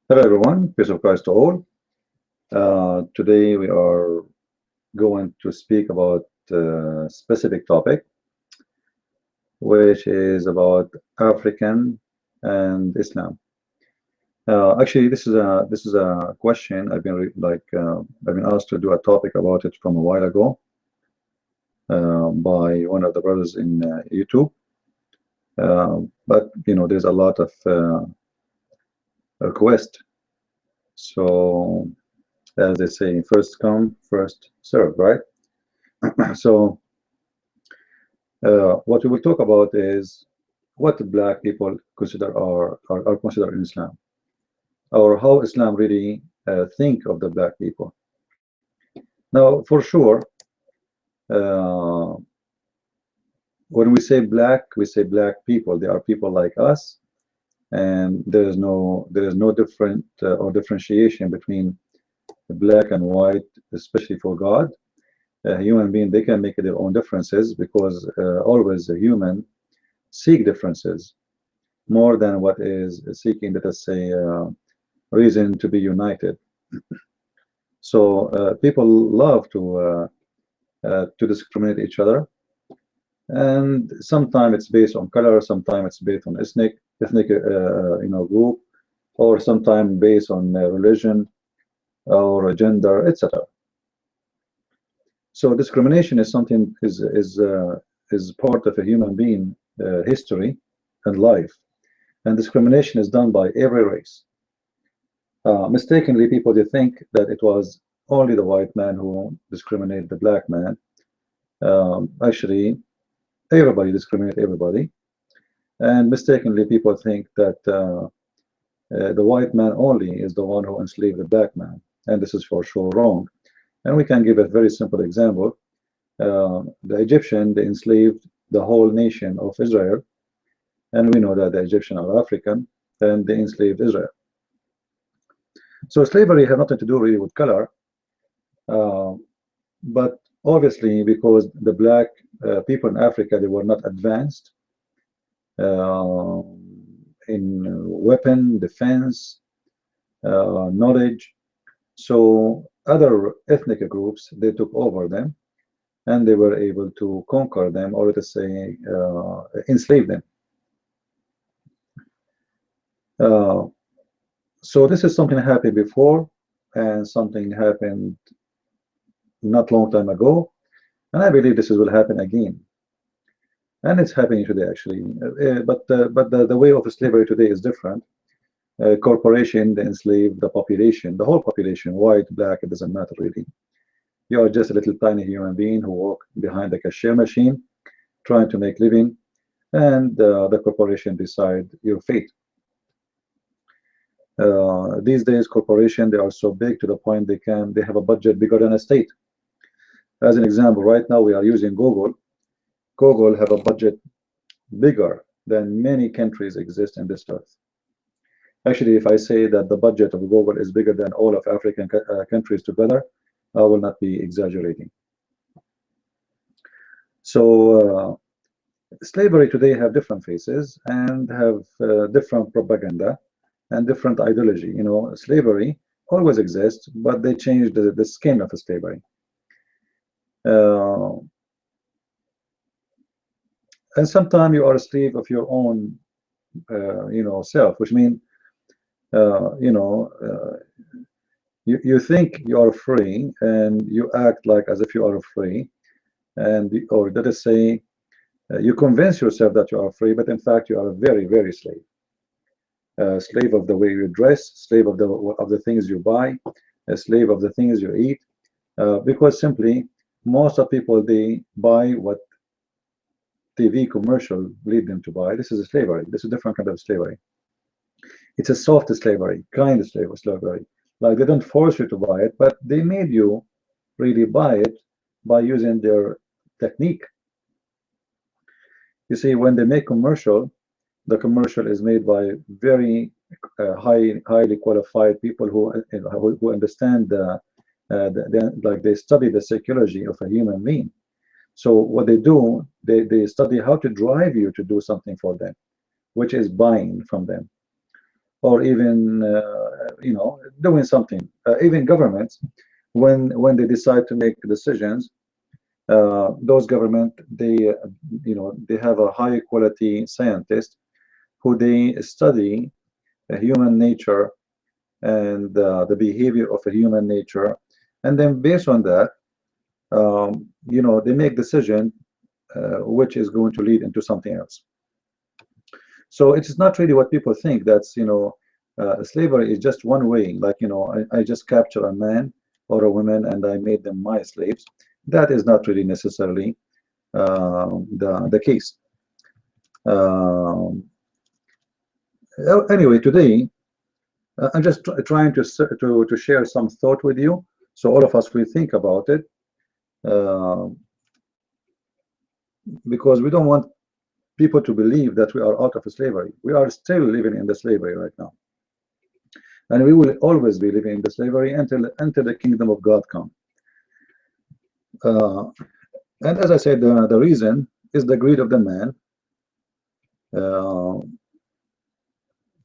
Hello everyone, peace of Christ to all. Today we are going to speak about a specific topic, which is about African and Islam. Actually, this is a question I've been I've been asked to do a topic about it from a while ago by one of the brothers in YouTube. But there's a lot of requests, so as they say, first come, first serve, right? So what we will talk about is what black people consider are considered in Islam, or how Islam really think of the black people. Now, for sure, uh, when we say black people. They are people like us, and there is no different or differentiation between black and white, especially for God. A human being, they can make their own differences because always a human seek differences more than what is seeking, let us say, reason to be united. So people love to discriminate each other, and sometimes it's based on color, sometimes it's based on ethnic group, or sometimes based on religion or gender, etc. So discrimination is something is part of a human being history and life, and discrimination is done by every race. Mistakenly, people they think that it was only the white man who discriminated the black man. Actually, everybody discriminate everybody, and mistakenly people think that the white man only is the one who enslaved the black man, and this is for sure wrong. And we can give a very simple example. The Egyptian, they enslaved the whole nation of Israel, and we know that the Egyptian are African, and they enslaved Israel. So slavery had nothing to do really with color, uh, but obviously because the black people in Africa, they were not advanced uh, in weapon defense knowledge, so other ethnic groups they took over them, and they were able to conquer them, or let us say enslave them. uh, so this is something happened before, and something happened not long time ago, and I believe this will happen again, and it's happening today actually. But the way of slavery today is different. Corporation, they enslave the population, the whole population, white, black, it doesn't matter really. You are just a little tiny human being who walk behind the cashier machine trying to make living, and the corporation decide your fate. These days corporation, they are so big to the point they have a budget bigger than a state. As an example, right now we are using Google have a budget bigger than many countries exist in this earth. Actually, if I say that the budget of Google is bigger than all of African countries together, I will not be exaggerating. So slavery today have different faces and have different propaganda and different ideology. Slavery always exists, but they changed the skin of slavery. Uh, and sometimes you are a slave of your own, self, which means, uh, you know, uh, you think you are free and you act like as if you are free, or let us say, you convince yourself that you are free, but in fact you are a very, very slave. Slave of the way you dress, slave of the things you buy, a slave of the things you eat, because simply most of people they buy what TV commercial lead them to buy. This is a slavery. This is a different kind of slavery. It's a soft slavery, kind of slavery. Like they don't force you to buy it, but they made you really buy it by using their technique. You see, when they make commercial, the commercial is made by very highly qualified people who understand like they study the psychology of a human being. So what they do, they study how to drive you to do something for them, which is buying from them. or even doing something. Even governments, when they decide to make decisions, those government, they have a high quality scientist who they study human nature and the behavior of a human nature, and then based on that, they make decision which is going to lead into something else. So it's not really what people think. That's slavery is just one way. Like I just capture a man or a woman and I made them my slaves. That is not really necessarily the case. Anyway, today I'm just trying to share some thought with you, so all of us will think about it, because we don't want people to believe that we are out of slavery. We are still living in the slavery right now, and we will always be living in the slavery until the kingdom of God comes. And as I said, the reason is the greed of the man.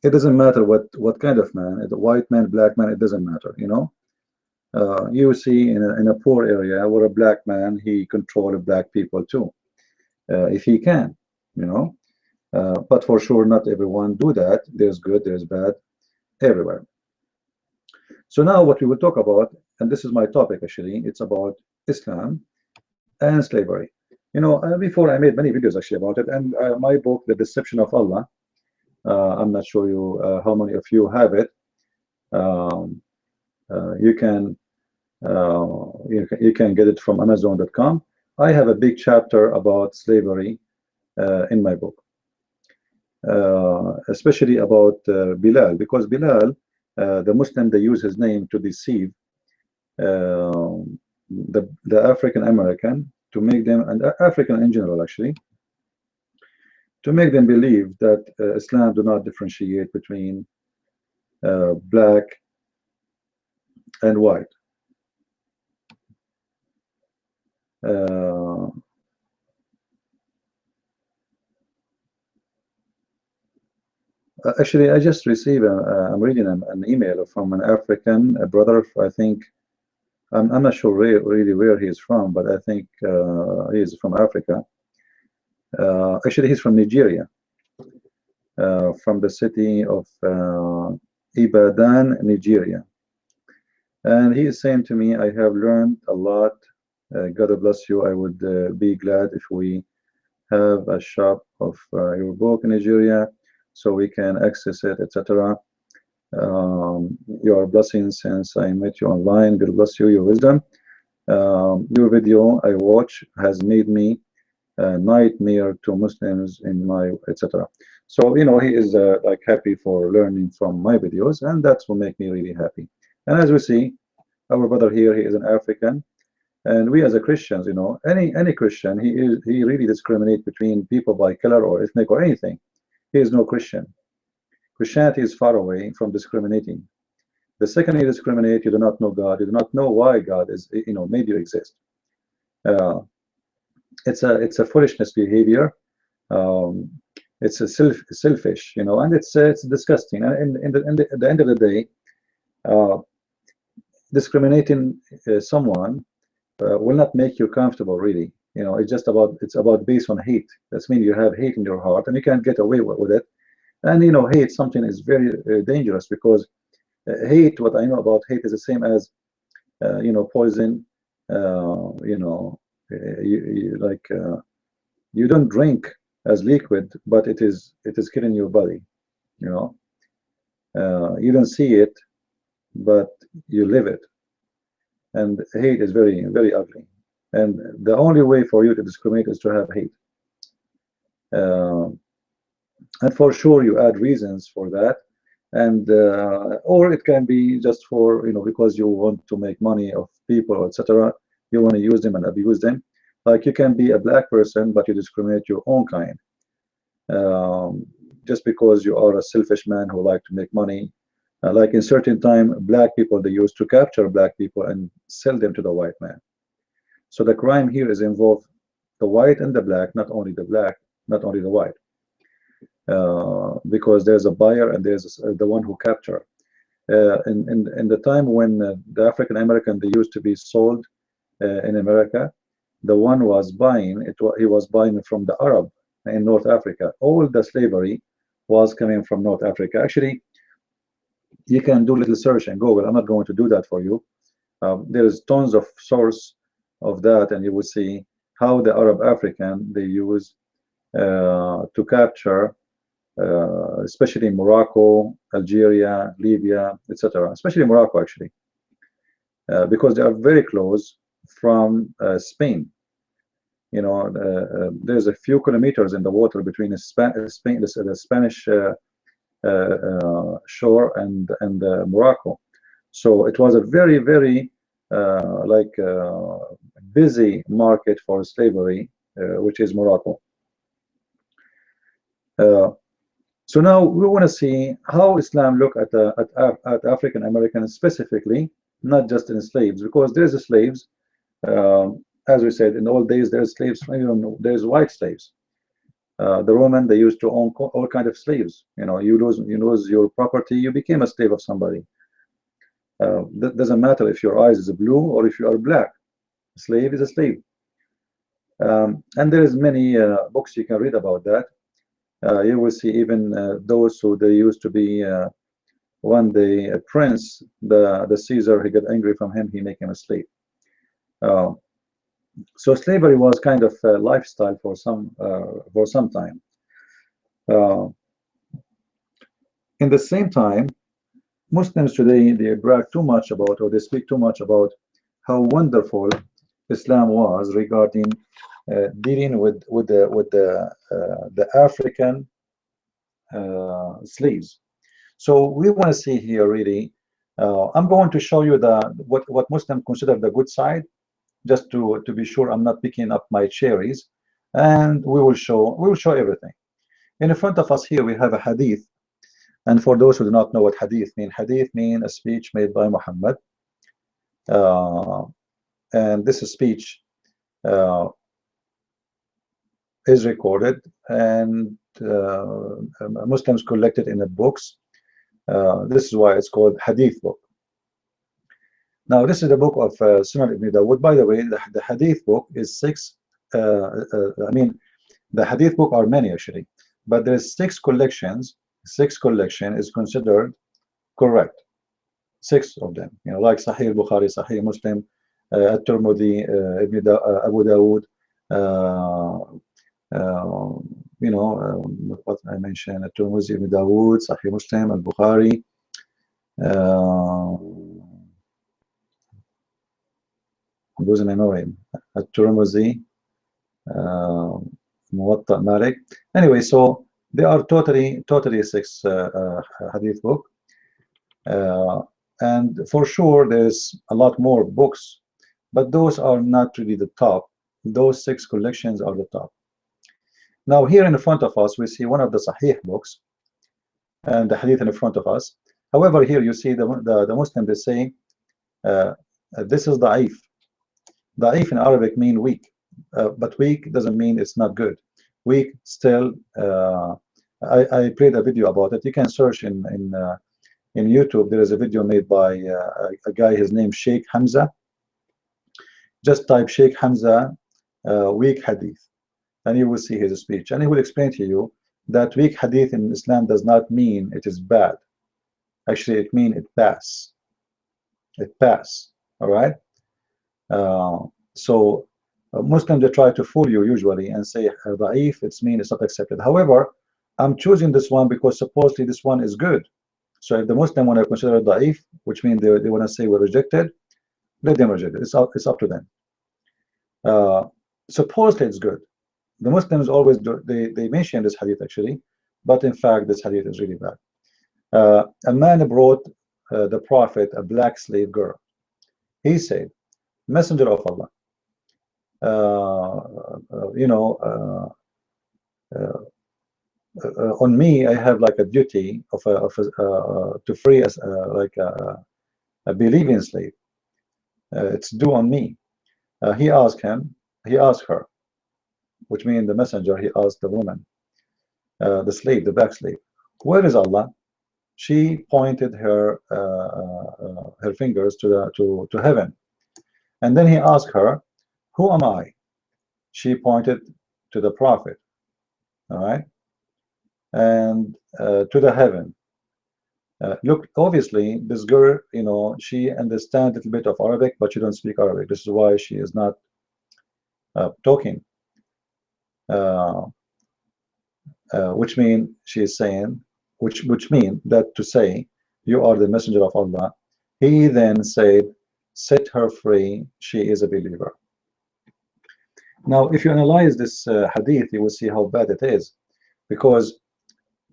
It doesn't matter what kind of man, a white man, black man, it doesn't matter. You see in a poor area where a black man, he controls black people too, if he can, but for sure not everyone do that. There's good, there's bad everywhere. So now what we will talk about, and this is my topic actually, it's about Islam and slavery. Before I made many videos actually about it, and my book, The Deception of Allah, I'm not sure how many of you have it. You can get it from Amazon.com. I have a big chapter about slavery in my book, especially about Bilal, because Bilal, the Muslim, they use his name to deceive the African American, to make them, and African in general actually, to make them believe that Islam do not differentiate between black and white. Actually, I just received I'm reading an email from an African brother. I think I'm not sure really where he is from, but I think he is from Africa. Actually, he's from Nigeria, from the city of Ibadan, Nigeria. And he is saying to me, I have learned a lot. God bless you. I would be glad if we have a shop of your book in Nigeria so we can access it, etc. Your blessings since I met you online. God bless you, your wisdom. Your video I watch has made me a nightmare to Muslims in my, etc. So he is like happy for learning from my videos, and that will make me really happy. And as we see, our brother here, he is an African, and we as a Christians, any Christian, he really discriminates between people by color or ethnic or anything. He is no Christian. Christianity is far away from discriminating. The second you discriminate, you do not know God. You do not know why God is, made you exist. It's a foolishness behavior. It's a selfish, and it's disgusting. And at the end of the day, discriminating someone will not make you comfortable, really. It's about based on hate. That means you have hate in your heart and you can't get away with it. And hate something is very dangerous, because hate, what I know about hate, is the same as poison. You don't drink as liquid, but it is killing your body. You don't see it, but you live it. And hate is very, very ugly. And the only way for you to discriminate is to have hate. And for sure, you add reasons for that, and or it can be just for because you want to make money of people, etc. You want to use them and abuse them. Like you can be a black person, but you discriminate your own kind, just because you are a selfish man who like to make money. Like in certain time, black people, they used to capture black people and sell them to the white man. So the crime here is involved the white and the black, not only the black, not only the white. because there's a buyer and there's the one who capture. In the time when the African American, they used to be sold in America, the one was buying it. He was buying from the Arab in North Africa. All the slavery was coming from North Africa. Actually, you can do a little search in Google. I'm not going to do that for you. There's tons of source of that, and you will see how the Arab African they use to capture, especially Morocco, Algeria, Libya, etc. Especially Morocco, actually, because they are very close from Spain. You know, there's a few kilometers in the water between Spain, the Spanish shore and Morocco. So it was a very, very busy market for slavery, which is Morocco. So now we want to see how Islam look at African Americans specifically, not just in slaves, because there's slaves. As we said, in the old days, there's slaves, even there's white slaves. The Roman, they used to own all kinds of slaves. You know, you lose your property, you became a slave of somebody. That doesn't matter if your eyes is blue or if you are black. A slave is a slave. And there is many books you can read about that. You will see even those who they used to be one day a prince, the Caesar, he got angry from him, he make him a slave. So slavery was kind of a lifestyle for some time. In the same time, Muslims today, they brag too much about, or they speak too much about how wonderful Islam was regarding dealing with the African slaves. So we want to see here really. I'm going to show you what Muslims consider the good side, just to be sure I'm not picking up my cherries, and we will show everything. In front of us here we have a hadith, and for those who do not know what hadith mean a speech made by Muhammad, and this speech is recorded, and Muslims collect it in the books. This is why it's called hadith book. Now, this is the book of Sunan Ibn Dawud. By the way, the hadith book is six. I mean, the hadith book are many actually, but there's six collections. Six collection is considered correct. Six of them, you know, like Sahih Bukhari, Sahih Muslim, At-Tirmidhi, Abu Dawud. You know, what I mentioned: At-Tirmidhi, Ibn Dawud, Sahih Muslim, Al-Bukhari. Losing my memory. At-Tirmidhi, Muwatta Malik. Anyway, so they are totally six hadith book, and for sure there's a lot more books, but those are not really the top. Those six collections are the top. Now here in front of us we see one of the Sahih books and the hadith in front of us. However, here you see the Muslim, they say this is da'if. Da'if in Arabic mean weak, but weak doesn't mean it's not good. Weak still. I played a video about it. You can search in YouTube. There is a video made by a guy. His name Sheikh Hamza. Just type Sheikh Hamza weak hadith, and you will see his speech, and he will explain to you that weak hadith in Islam does not mean it is bad. Actually, it means it pass. It pass. All right. So Muslims, they try to fool you usually and say da'if, it means it's not accepted. However, I'm choosing this one because supposedly this one is good. So if the Muslim want to consider da'if, which means they want to say we're rejected, let them reject it. It's up to them. Supposedly it's good. The Muslims always do, they mention this hadith actually, but in fact this hadith is really bad. A man brought the Prophet a black slave girl. He said, Messenger of Allah, on me I have like a duty of to free as like a believing slave. It's due on me. He asked her, which means the messenger, he asked the woman, the slave, the black slave. Where is Allah? She pointed her fingers to heaven, and then he asked her, "Who am I?" She pointed to the Prophet, all right, and to the heaven. Look, obviously, this girl, you know, she understands a little bit of Arabic, but she don't speak Arabic. This is why she is not talking. Which mean she is saying, which mean that to say, you are the messenger of Allah. He then said, set her free, she is a believer. Now, if you analyze this hadith, you will see how bad it is, because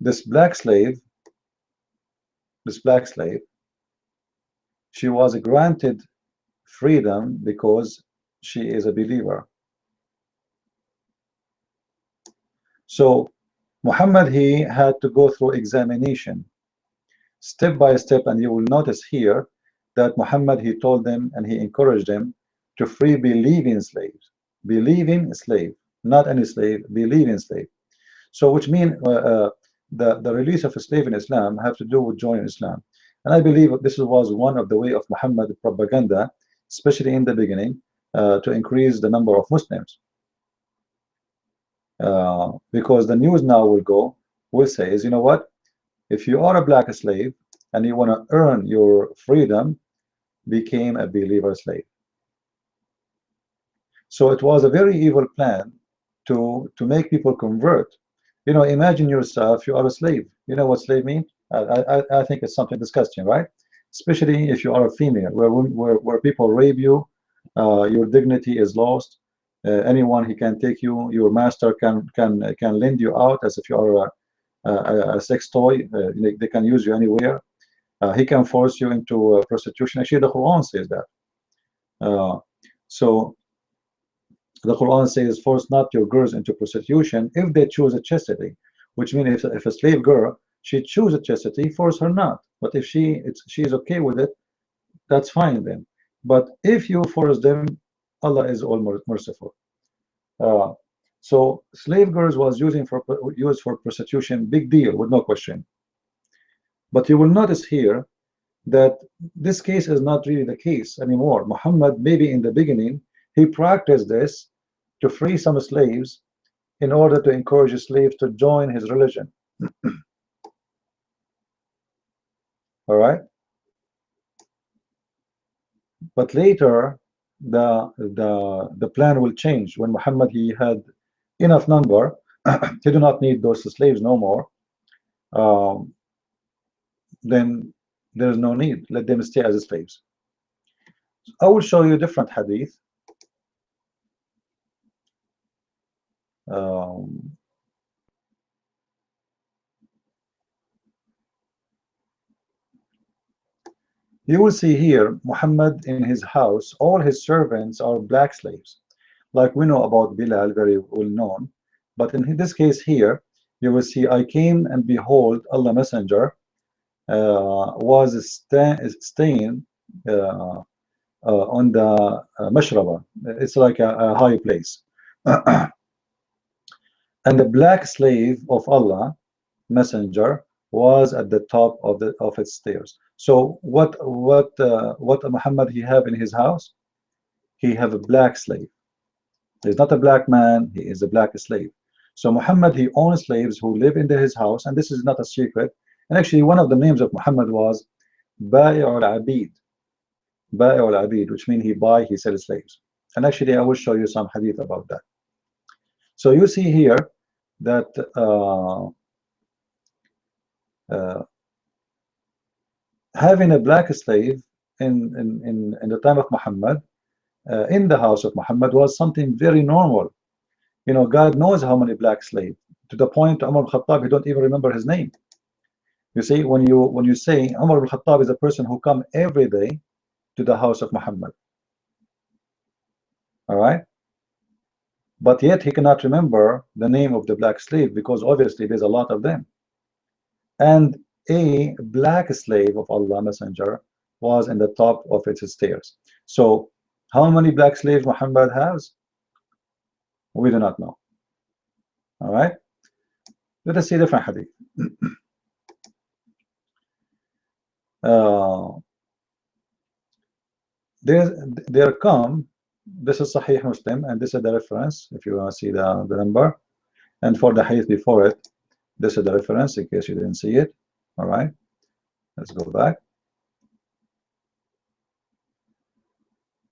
this black slave, she was granted freedom because she is a believer. So Muhammad, he had to go through examination step by step, and you will notice here that Muhammad, he told them and he encouraged them to free believing slaves. Believing slave, not any slave, believing slave. So which means the release of a slave in Islam have to do with joining Islam. And I believe this was one of the way of Muhammad propaganda, especially in the beginning, to increase the number of Muslims. Because the news now will say is, you know what, if you are a black slave and you want to earn your freedom, became a believer slave. So it was a very evil plan to make people convert. You know, imagine yourself, you are a slave. You know what slave means? I think it's something disgusting, right? Especially if you are a female, where people rape you, your dignity is lost. Anyone he can take you, your master can lend you out as if you are a sex toy. They can use you anywhere. He can force you into prostitution. Actually, the Quran says that. So the Quran says, force not your girls into prostitution if they choose a chastity, which means if a slave girl, she chooses chastity, force her not. But if she is okay with it, that's fine then. But if you force them, Allah is all merciful. So slave girls was used for prostitution, big deal, with no question. But you will notice here that this case is not really the case anymore. Muhammad, maybe in the beginning, he practiced this to free some slaves in order to encourage slaves to join his religion. All right. But later, the plan will change when Muhammad, he had enough number. He do not need those slaves no more. Then there's no need. Let them stay as slaves. I will show you different hadith. You will see here Muhammad in his house, all his servants are black slaves, like we know about Bilal, very well known. But in this case here, you will see, I came and behold, Allah Messenger was staying on the mashraba. It's like a high place. And the black slave of Allah Messenger was at the top of its stairs. So what Muhammad he have in his house? He have a black slave. He's not a black man, he is a black slave. So Muhammad, he owns slaves who live in his house, and this is not a secret. And actually one of the names of Muhammad was Ba'i'ul Abid. Ba'i'ul Abid, which means he sells slaves. And actually I will show you some hadith about that. So you see here that having a black slave in the time of Muhammad, in the house of Muhammad, was something very normal. You know, God knows how many black slaves, to the point Umar al-Khattab, you don't even remember his name. You see, when you say Umar al-Khattab is a person who come every day to the house of Muhammad, all right, but yet he cannot remember the name of the black slave, because obviously there's a lot of them. And a black slave of Allah Messenger was in the top of its stairs. So how many black slaves Muhammad has? We do not know. All right. Let us see different hadith. There come, this is Sahih Muslim, and this is the reference if you want to see the number, and for the hadith before it, this is the reference in case you didn't see it. All right, let's go back.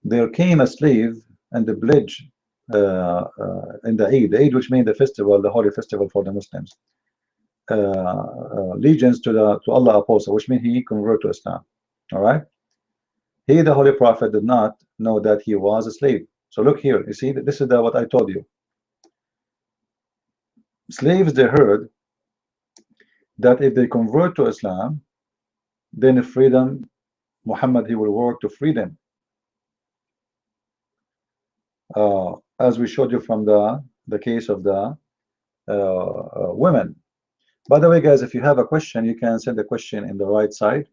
There came a slave and the pledge in the Eid, which means the festival, the holy festival for the Muslims, allegiance to Allah apostle, which means he converted to Islam. All right. He, the Holy Prophet, did not know that he was a slave. So look here, you see, this is what I told you. Slaves, they heard that if they convert to Islam, then freedom, Muhammad, he will work to free them. As we showed you from the case of the women. By the way, guys, if you have a question, you can send the question in the right side.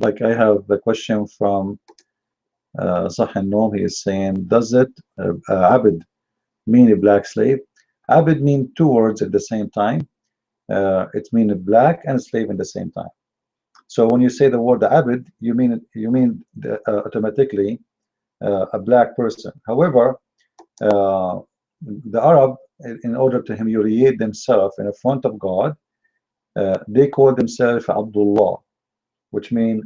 Like I have the question from Sahih Noam. He is saying, does it Abid mean a black slave? Abid mean two words at the same time. It means black and slave at the same time. So when you say the word Abid, you mean automatically a black person. However, the Arab, in order to humiliate themselves in front of God, they call themselves Abdullah, which means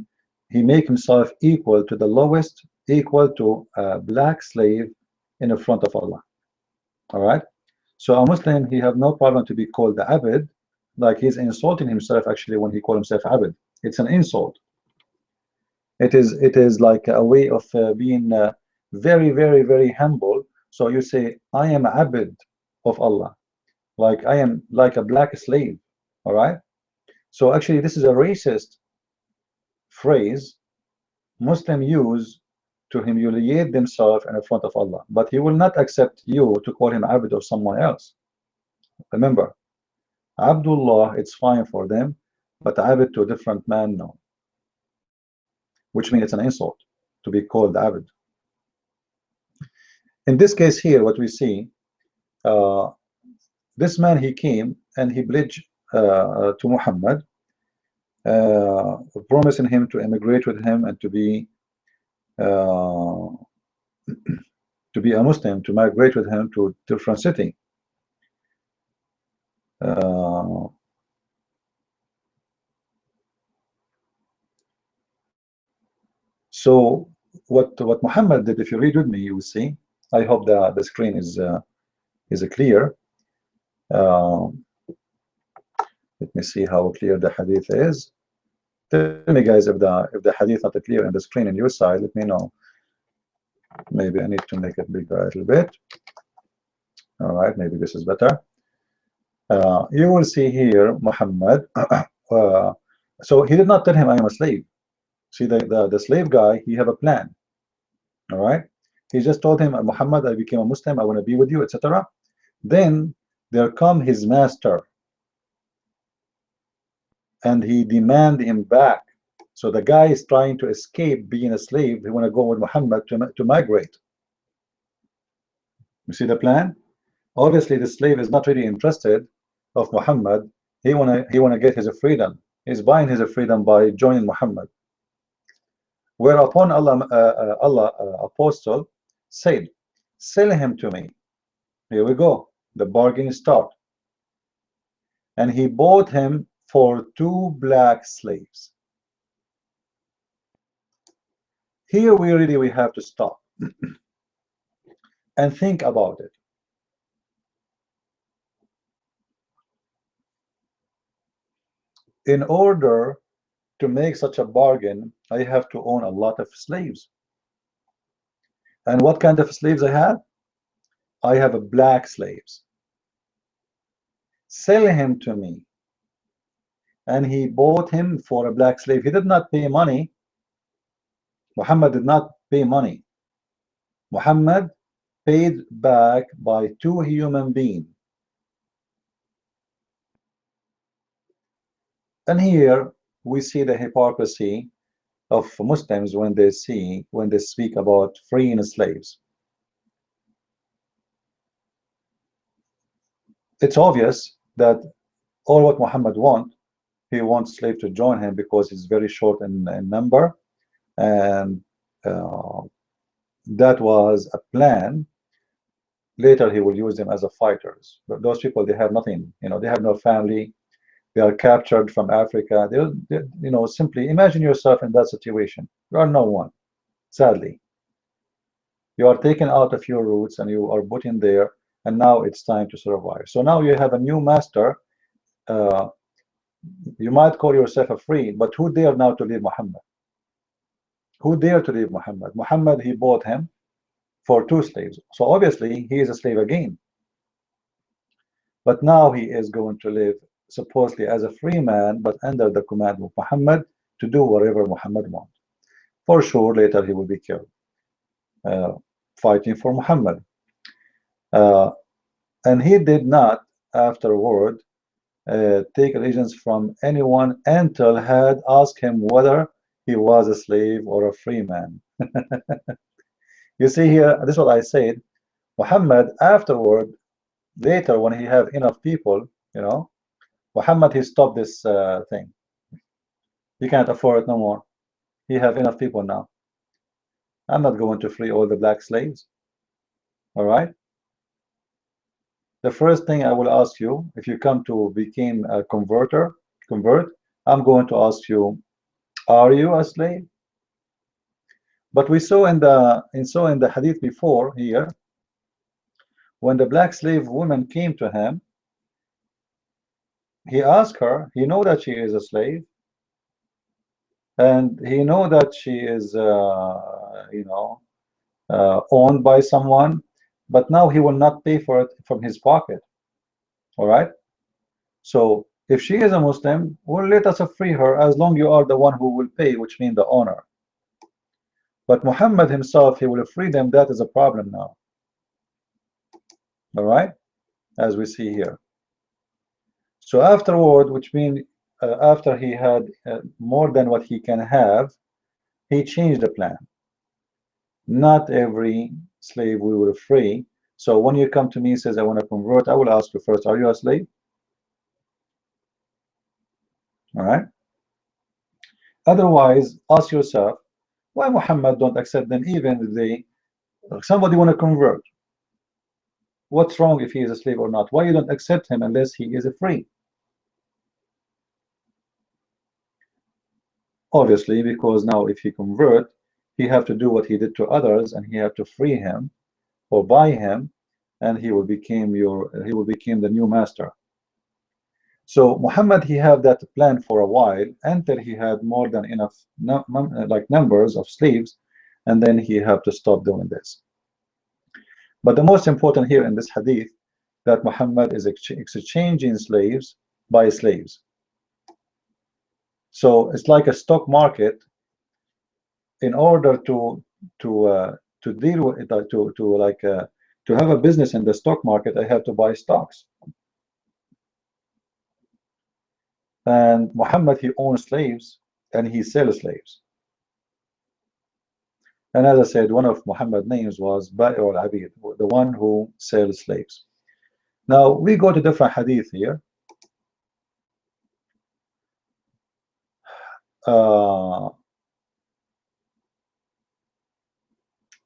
he make himself equal to the lowest, equal to a black slave in front of Allah. All right. So a Muslim, he have no problem to be called the Abid, like he's insulting himself actually when he call himself Abid. It's an insult. It is like a way of being very, very, very humble. So you say, I am Abid of Allah, like I am like a black slave. All right. So actually, this is a racist phrase Muslims use to humiliate themselves in front of Allah, but he will not accept you to call him Abd of someone else. Remember, Abdullah, it's fine for them, but Abd to a different man, no. Which means it's an insult to be called Abd. In this case here, what we see, this man, he came and he pledged to Muhammad, promising him to immigrate with him and to be a Muslim, to migrate with him to a different city. So what Muhammad did, if you read with me, you will see. I hope that the screen is clear. Let me see how clear the hadith is. Tell me, guys, if the hadith not clear on the screen on your side. Let me know. Maybe I need to make it bigger a little bit. All right, maybe this is better. You will see here Muhammad. So he did not tell him I am a slave. See, the slave guy, he have a plan. All right, he just told him, Muhammad, I became a Muslim, I want to be with you, etc. Then there come his master, and he demand him back. So the guy is trying to escape being a slave. He want to go with Muhammad to migrate. You see the plan? Obviously, the slave is not really interested of Muhammad. He wanna get his freedom. He's buying his freedom by joining Muhammad. Whereupon Allah apostle said, sell him to me. Here we go. The bargain start. And he bought him for 2 black slaves. Here we have to stop and think about it. In order to make such a bargain, I have to own a lot of slaves. And what kind of slaves I have? I have a black slaves. Sell him to me. And he bought him for a black slave. He did not pay money. Muhammad did not pay money. Muhammad paid back by 2 human beings. And here we see the hypocrisy of Muslims when they speak about freeing slaves. it's obvious that all what Muhammad wants, he wants slave to join him because he's very short in number, and that was a plan. Later he will use them as a fighters. But those people, they have nothing, they have no family. They are captured from Africa. Simply imagine yourself in that situation. You are no one. Sadly, you are taken out of your roots and you are put in there, and now it's time to survive. So now you have a new master. You might call yourself a free, but who dare now to leave Muhammad? Who dare to leave Muhammad? Muhammad, he bought him for 2 slaves. So obviously he is a slave again. But now he is going to live supposedly as a free man, but under the command of Muhammad to do whatever Muhammad wants. For sure, later he will be killed, fighting for Muhammad. And he did not, afterward, take allegiance from anyone until had asked him whether he was a slave or a free man. You see here, this is what I said. Muhammad, afterward, later when he have enough people, Muhammad, he stopped this thing. He can't afford it no more. He have enough people now. I'm not going to free all the black slaves. All right. The first thing I will ask you, if you come to become a convert, I'm going to ask you, are you a slave? But we saw in the hadith before here, when the black slave woman came to him, he asked her, he know that she is a slave, and he know that she is owned by someone, but now he will not pay for it from his pocket. All right. So if she is a Muslim, well, let us free her as long you are the one who will pay, which means the owner. But Muhammad himself, he will free them. That is a problem now. All right, as we see here. So afterward, which means after he had more than what he can have, he changed the plan. Not every slave we will free. So when you come to me and says, I want to convert, I will ask you first, are you a slave? All right. Otherwise, ask yourself, why Muhammad don't accept them even if they, somebody want to convert? What's wrong if he is a slave or not? Why you don't accept him unless he is a free? Obviously, because now if he convert, he have to do what he did to others, and he have to free him or buy him, and he will become the new master. So Muhammad, he had that plan for a while until he had more than enough numbers of slaves, and then he had to stop doing this. But the most important here in this hadith, that Muhammad is exchanging slaves by slaves. So it's like a stock market. In order to deal with it, to have a business in the stock market, I have to buy stocks. And Muhammad, he owns slaves and he sells slaves. And as I said, one of Muhammad's names was Ba'i al-Abid, the one who sells slaves. Now we go to different hadith here.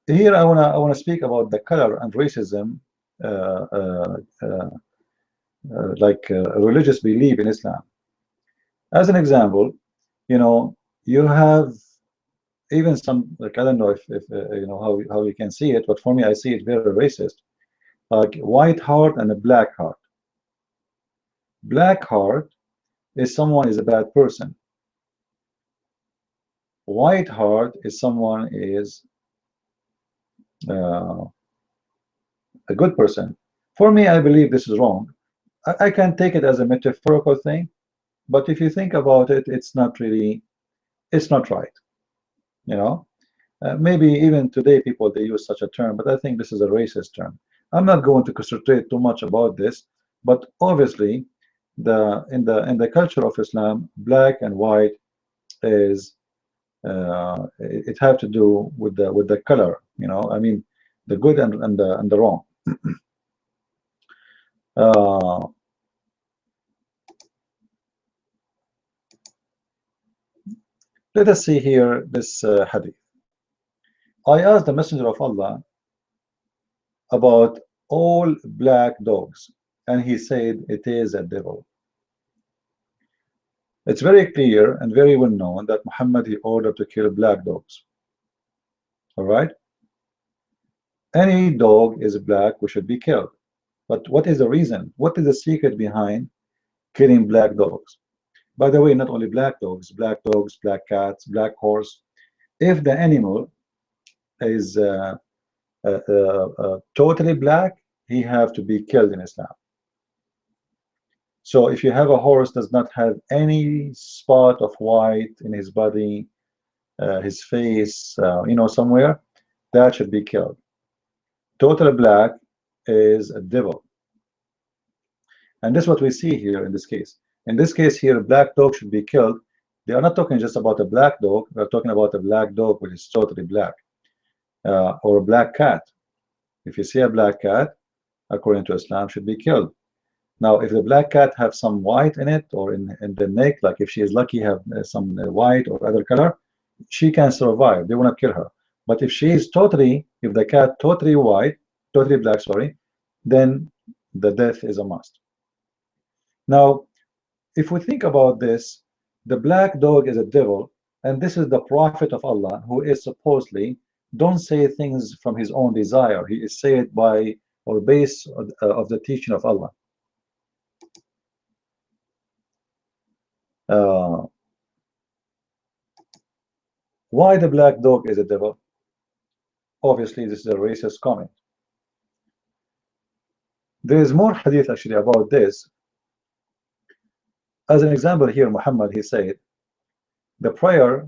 Here I wanna speak about the color and racism, religious belief in Islam. As an example, you have even some, I don't know if how you can see it, but for me I see it very racist, like white heart and a black heart. Black heart is someone is a bad person. White heart is someone is a good person. For me, I believe this is wrong. I can take it as a metaphorical thing, but if you think about it, it's not really, it's not right. Maybe even today people, they use such a term, but I think this is a racist term. I'm not going to concentrate too much about this, but obviously in the culture of Islam, black and white is it have to do with the color, I mean the good and the wrong. Uh, let us see here this hadith. I asked the Messenger of Allah about all black dogs, and he said it is a devil. It's very clear and very well known that Muhammad, he ordered to kill black dogs. All right? Any dog is black who should be killed. But what is the reason? What is the secret behind killing black dogs? By the way, not only black dogs, black cats, black horse. If the animal is totally black, he have to be killed in Islam. So if you have a horse does not have any spot of white in his body, his face, somewhere, that should be killed. Totally black is a devil. And this is what we see here in this case. In this case here, black dog should be killed. They are not talking just about a black dog. They're talking about a black dog which is totally black, or a black cat. If you see a black cat, according to Islam, should be killed. Now, if the black cat have some white in it, or in the neck, like if she is lucky, have some white or other color, she can survive. They will not kill her. But if she is if the cat totally white, totally black, sorry, then the death is a must. Now, if we think about this, the black dog is a devil, and this is the prophet of Allah, who is supposedly don't say things from his own desire. He is said by or base of the teaching of Allah. Why the black dog is a devil? Obviously, this is a racist comment. There is more hadith actually about this. As an example here, Muhammad, he said, the prayer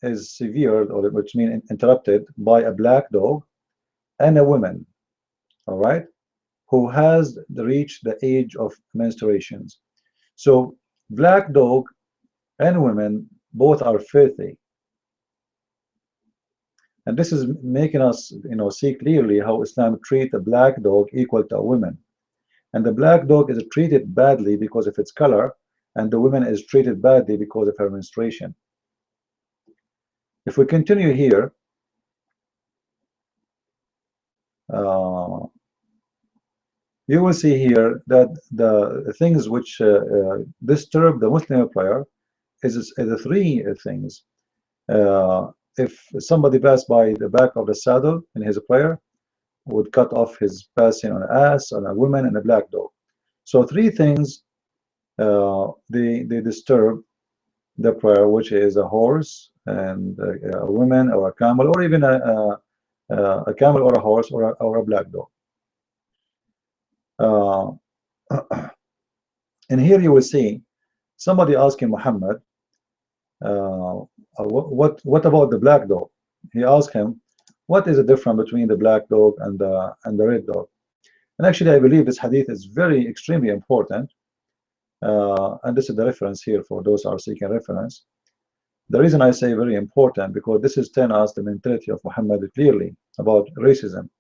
is severed, or which means interrupted, by a black dog and a woman, all right, who has reached the age of menstruations. So black dog and women both are filthy. And this is making us, see clearly how Islam treats a black dog equal to a woman. And the black dog is treated badly because of its color, and the woman is treated badly because of her menstruation. If we continue here, you will see here that the things which disturb the Muslim prayer is the three things. If somebody passed by the back of the saddle in his prayer, would cut off his passing on an ass, on a woman, and a black dog. So three things they disturb the prayer, which is a horse and a woman or a camel, or even a camel or a horse or a black dog. And here you will see somebody asking Muhammad, what about the black dog? He asked him, what is the difference between the black dog and the red dog? And actually, I believe this hadith is very extremely important. And this is the reference here for those who are seeking reference. The reason I say very important, because this is telling us the mentality of Muhammad clearly about racism.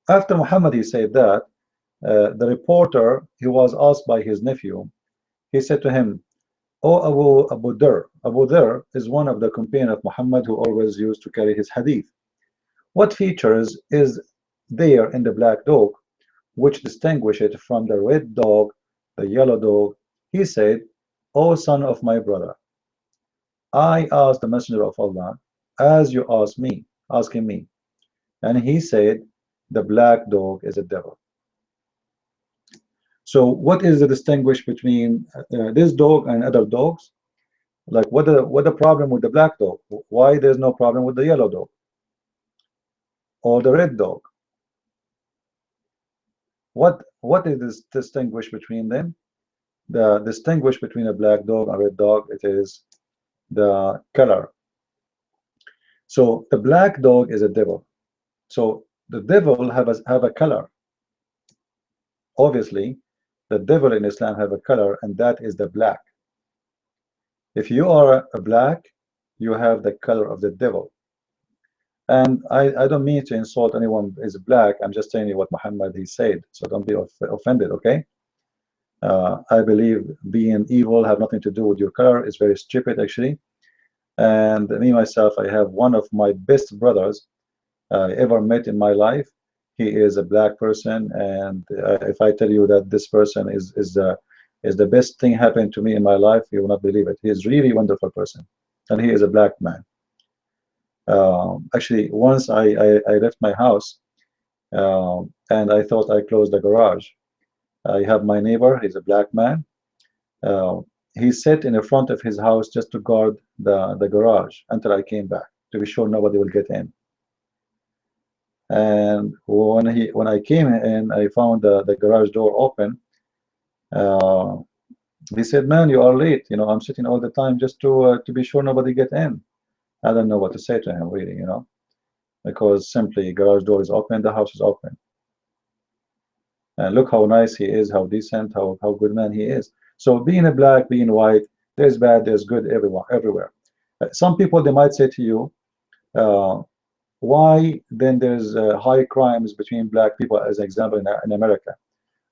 After Muhammad he said that, the reporter, he was asked by his nephew, he said to him, "Oh, Abu Dharr." Abu Dharr is one of the companions of Muhammad who always used to carry his hadith. What features is there in the black dog which distinguish it from the red dog, the yellow dog? He said, "O son of my brother, I asked the Messenger of Allah as you asking me, and he said, the black dog is a devil." So what is the distinguish between this dog and other dogs? Like what the problem with the black dog? Why there's no problem with the yellow dog or the red dog? What is this distinguish between them? The distinguish between a black dog and red dog, it is the color. So the black dog is a devil. So the devil have a color. Obviously, the devil in Islam have a color, and that is the black. If you are a black, you have the color of the devil. And I don't mean to insult anyone who is black. I'm just telling you what Muhammad he said. So don't be offended, okay? I believe being evil have nothing to do with your color. It's very stupid, actually. And me myself, I have one of my best brothers I ever met in my life. He is a black person, and if I tell you that this person is the best thing happened to me in my life, you will not believe it. He is really a wonderful person, and he is a black man. Actually, once I left my house, and I thought I closed the garage. I have my neighbor. He's a black man. Uh, he sat in the front of his house just to guard the garage until I came back to be sure nobody will get in. And when I came in, I found the garage door open. Uh, he said, "Man, you are late. You know, I'm sitting all the time just to be sure nobody get in." I don't know what to say to him, really, you know, because simply garage door is open, the house is open. And look how nice he is, how decent, how good man he is. So being a black, being white, there's bad, there's good everywhere. Some people they might say to you, uh, why then there's high crimes between black people, as an example, in America?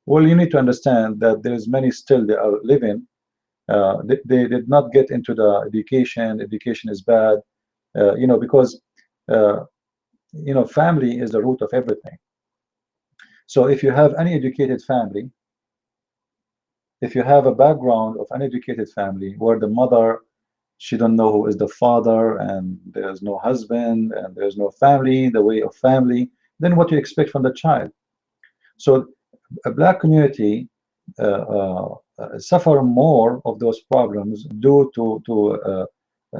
Well, you need to understand that there's many still they are living. They did not get into the education. Education is bad, you know, because uh, you know, family is the root of everything. So if you have any educated family, if you have a background of an educated family where the mother, she don't know who is the father, and there's no husband, and there's no family, the way of family, then what do you expect from the child? So a black community suffer more of those problems due to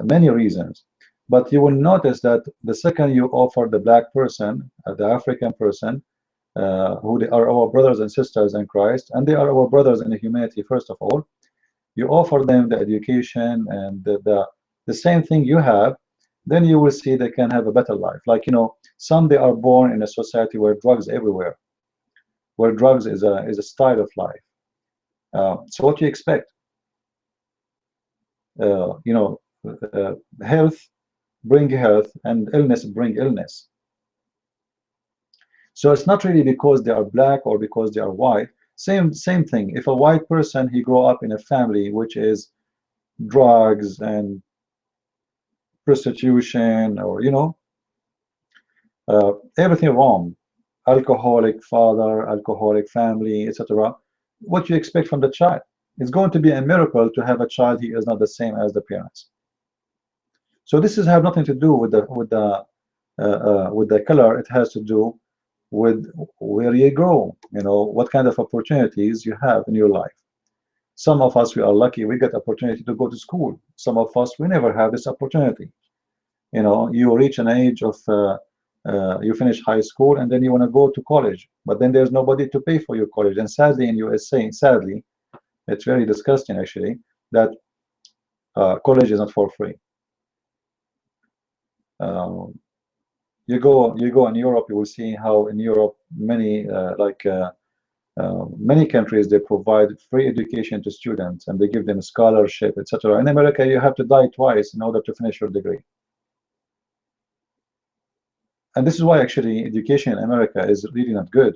many reasons. But you will notice that the second you offer the black person, the African person, who they are our brothers and sisters in Christ, and they are our brothers in humanity, first of all, you offer them the education and the same thing you have, then you will see they can have a better life. Like, you know, some they are born in a society where drugs everywhere, where drugs is a style of life. So what do you expect? You know, health bring health, and illness bring illness. So it's not really because they are black or because they are white. Same thing. If a white person he grow up in a family which is drugs and prostitution, or you know, everything wrong, alcoholic father, alcoholic family, etc. What you expect from the child? It's going to be a miracle to have a child he is not the same as the parents. So this is have nothing to do with the color. It has to do with where you grow. You know, what kind of opportunities you have in your life. Some of us, we are lucky, we get opportunity to go to school. Some of us, we never have this opportunity. You know, you reach an age of you finish high school and then you want to go to college, but then there's nobody to pay for your college. And sadly in USA, sadly, it's very disgusting actually that college is not for free. um, you go in Europe, you will see how in Europe many many countries they provide free education to students and they give them scholarship, etc. In America, you have to die twice in order to finish your degree. And this is why actually education in America is really not good.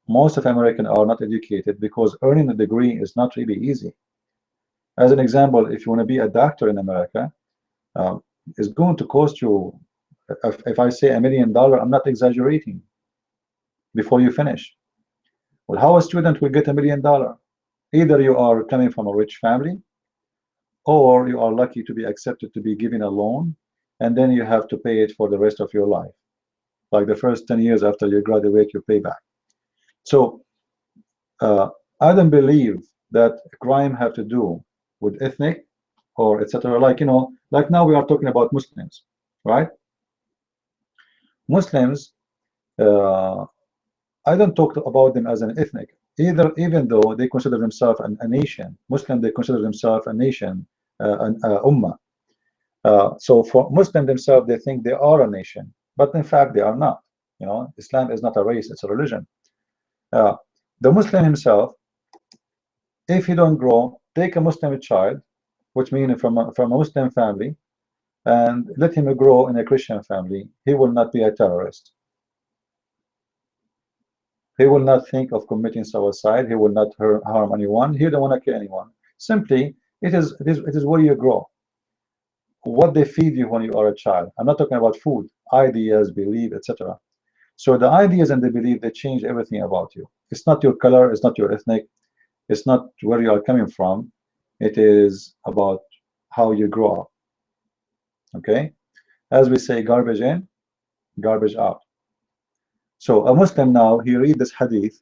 Most of Americans are not educated because earning a degree is not really easy. As an example, if you want to be a doctor in America, it's going to cost you, if I say $1 million, I'm not exaggerating, before you finish. Well, how a student will get $1 million? Either you are coming from a rich family, or you are lucky to be accepted to be given a loan, and then you have to pay it for the rest of your life. Like the first 10 years after you graduate, you pay back. So I don't believe that crime have to do with ethnic or etc. Like, you know, like now we are talking about Muslims, right? Muslims, I don't talk about them as an ethnic either, even though they consider themselves a nation. Muslim, they consider themselves a nation, an ummah. So for Muslim themselves, they think they are a nation, but in fact they are not. You know, Islam is not a race; it's a religion. The Muslim himself, if he don't grow, take a Muslim child, which means from a Muslim family, and let him grow in a Christian family. He will not be a terrorist. He will not think of committing suicide. He will not harm anyone. He don't want to kill anyone. Simply, it is where you grow. What they feed you when you are a child. I'm not talking about food, ideas, belief, etc. So the ideas and the belief, they change everything about you. It's not your color, it's not your ethnic, it's not where you are coming from. It is about how you grow up. Okay? As we say, garbage in, garbage out. So a Muslim now, he read this hadith.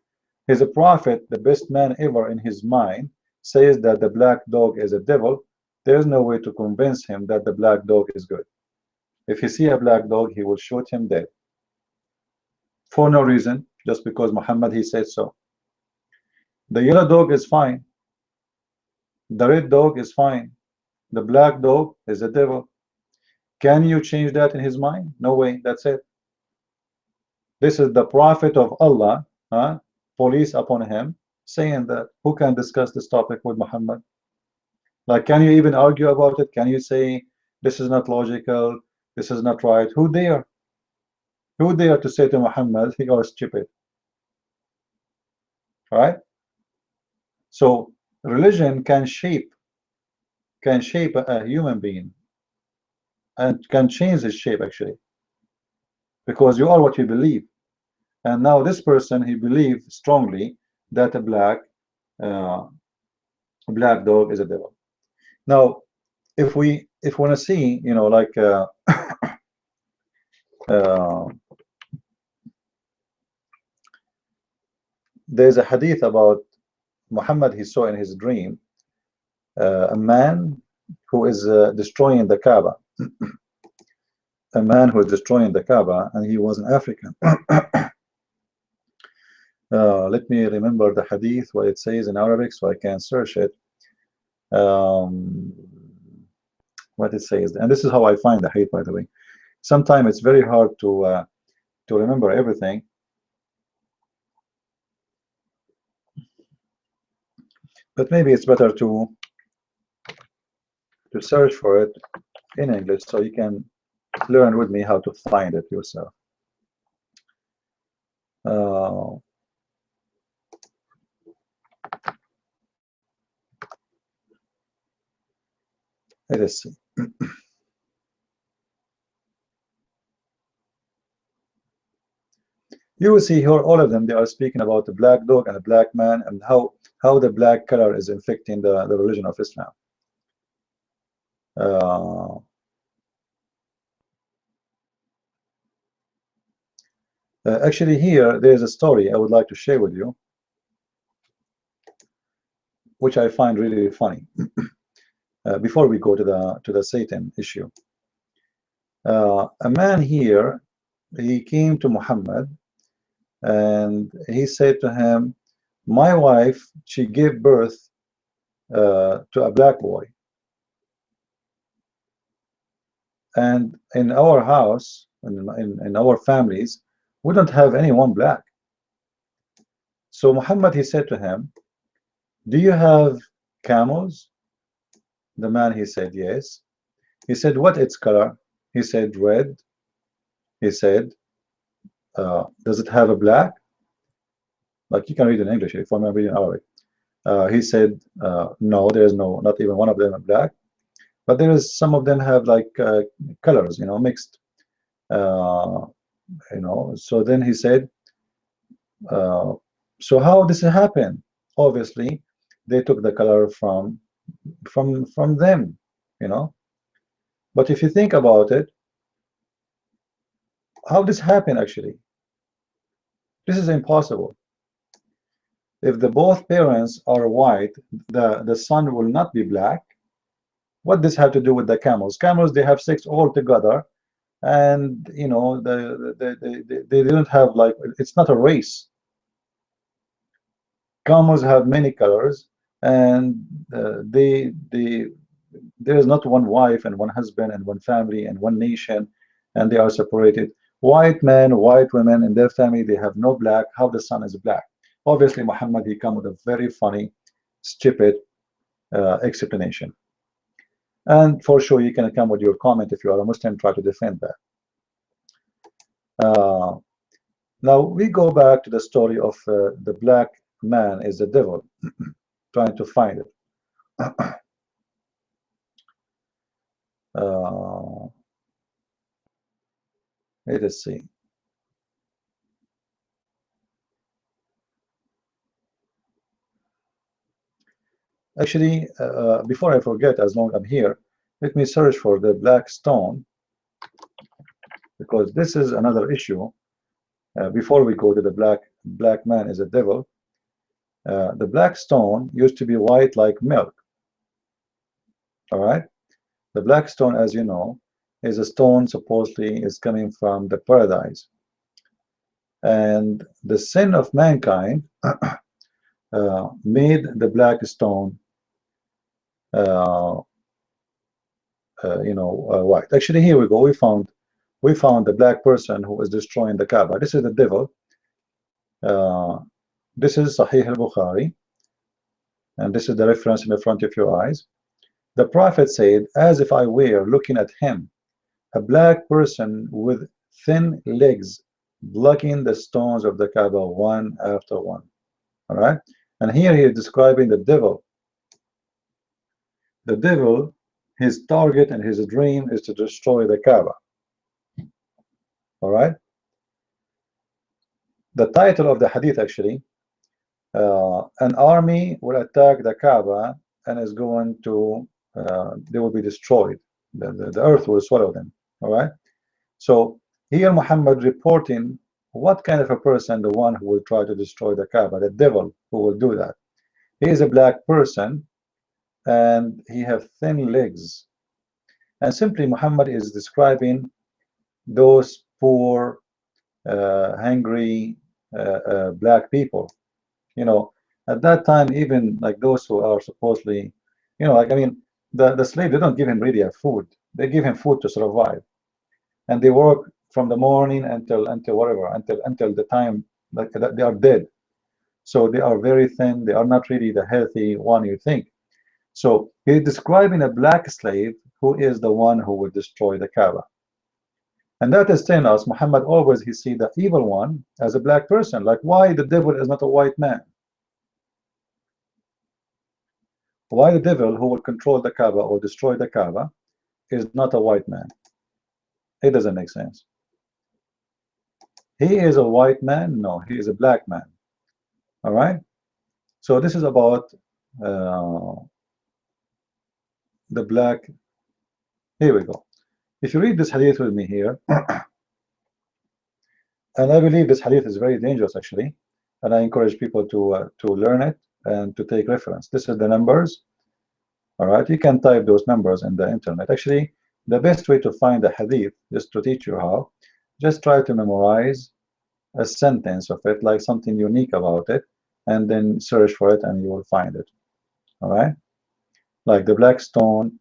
He's a prophet, the best man ever in his mind, says that the black dog is a devil. There's no way to convince him that the black dog is good. If he see a black dog, he will shoot him dead. For no reason, just because Muhammad, he said so. The yellow dog is fine. The red dog is fine. The black dog is a devil. Can you change that in his mind? No way, that's it. This is the prophet of Allah, police upon him, saying that. Who can discuss this topic with Muhammad? Like, can you even argue about it? Can you say this is not logical, this is not right? Who dare? Who dare to say to Muhammad, you are stupid? Right? So religion can shape a human being and can change his shape actually, because you are what you believe. And now this person, he believes strongly that a black dog is a devil. Now, if we want to see, you know, like there's a hadith about Muhammad. He saw in his dream a man who is destroying the Kaaba. A man who is destroying the Kaaba, and he was an African. Let me remember the hadith, what it says in Arabic, so I can search it. What it says, and this is how I find the hadith, by the way. Sometimes it's very hard to remember everything. But maybe it's better to search for it in English, so you can learn with me how to find it yourself. Let us see. You will see here all of them, they are speaking about the black dog and the black man, and how the black color is infecting the religion of Islam. Actually, here there is a story I would like to share with you, which I find really funny. Before we go to the Satan issue, a man here, he came to Muhammad and he said to him, my wife, she gave birth to a black boy, and in our house, in our families, we don't have anyone black. So Muhammad, he said to him, do you have camels? The man, he said yes. He said, what its color? He said red. He said, does it have a black? Like, you can read in English if I'm reading Arabic. He said, no, there's not even one of them are black, but there is some of them have like colors, you know, mixed. You know, so then he said, so how does it happen? Obviously, they took the color from them, you know. But if you think about it, how this happen actually? This is impossible. If the both parents are white, the son will not be black. What does have to do with the camels? Camels, they have sex all together, and you know they don't have, like, it's not a race. Camels have many colors, and there is not one wife and one husband and one family and one nation, and they are separated. White men, white women in their family, they have no black. How the son is black? Obviously, Muhammad, he come with a very funny, stupid explanation. And for sure, you can come with your comment if you are a Muslim, try to defend that. Now we go back to the story of the black man is the devil, trying to find it. Let us see. Actually, before I forget, as long as I'm here, let me search for the black stone, because this is another issue. Before we go to the black man is a devil, the black stone used to be white like milk. All right, the black stone, as you know, is a stone supposedly is coming from the paradise, and the sin of mankind made the black stone white. Actually, here we go. We found the black person who is destroying the Kaaba. This is the devil. This is Sahih al-Bukhari, and this is the reference in the front of your eyes. The Prophet said, as if I were looking at him, a black person with thin legs blocking the stones of the Kaaba one after one. All right, and here he is describing the devil. The devil, his target and his dream is to destroy the Kaaba. All right, the title of the hadith actually, an army will attack the Kaaba and is going to they will be destroyed. The earth will swallow them. All right, so here Muhammad reporting what kind of a person, the one who will try to destroy the Kaaba, the devil who will do that. He is a black person and he have thin legs, and simply Muhammad is describing those poor hungry black people. You know, at that time, even like those who are supposedly, you know, like, I mean, the slave, they don't give him really a food. They give him food to survive, and they work from the morning until whatever, until the time like that they are dead. So they are very thin. They are not really the healthy one you think. So he's describing a black slave who is the one who will destroy the Kaaba. And that is telling us Muhammad always he see the evil one as a black person. Like, why the devil is not a white man? Why the devil who will control the Kaaba or destroy the Kaaba is not a white man? It doesn't make sense. He is a white man? No, he is a black man. All right. So this is about the black. Here we go. If you read this hadith with me here, and I believe this hadith is very dangerous actually, and I encourage people to learn it and to take reference. This is the numbers. All right, you can type those numbers in the internet. Actually, the best way to find a hadith, just to teach you how, just try to memorize a sentence of it, like something unique about it, and then search for it and you will find it. All right, like the black stone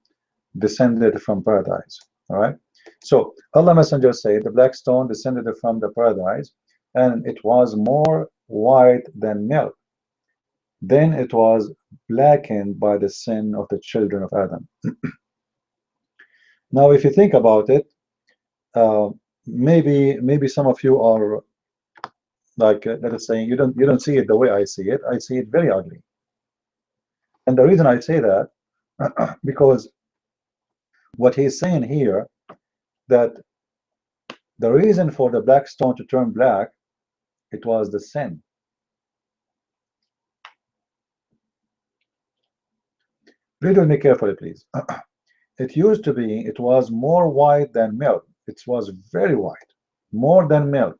descended from paradise. All right, so Allah Messenger said the black stone descended from the paradise and it was more white than milk. Then it was blackened by the sin of the children of Adam. Now, if you think about it, maybe some of you are like, let us say, you don't see it the way I see it. I see it very ugly, and the reason I say that because what he's saying here, that the reason for the black stone to turn black, it was the sin. Read with me carefully, please. It used to be, it was more white than milk. It was very white, more than milk.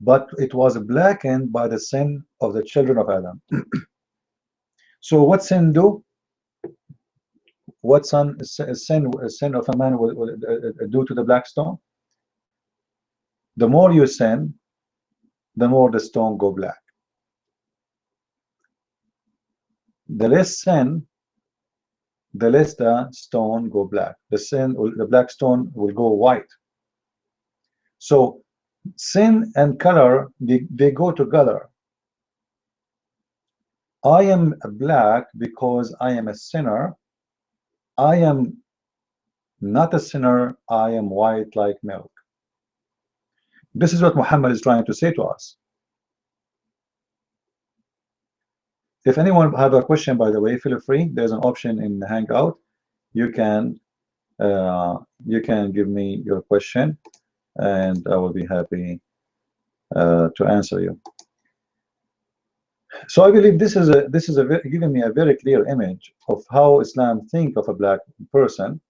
But it was blackened by the sin of the children of Adam. So what sin do? What sin of a man will do to the black stone? The more you sin, the more the stone go black. The less sin, the less the stone go black. The black stone will go white. So sin and color, they go together. I am black because I am a sinner, I am not a sinner, I am white like milk. This is what Muhammad is trying to say to us. If anyone have a question, by the way, feel free. There's an option in Hangout. You can give me your question, and I will be happy to answer you. So I believe this is giving me a very clear image of how Islam think of a black person.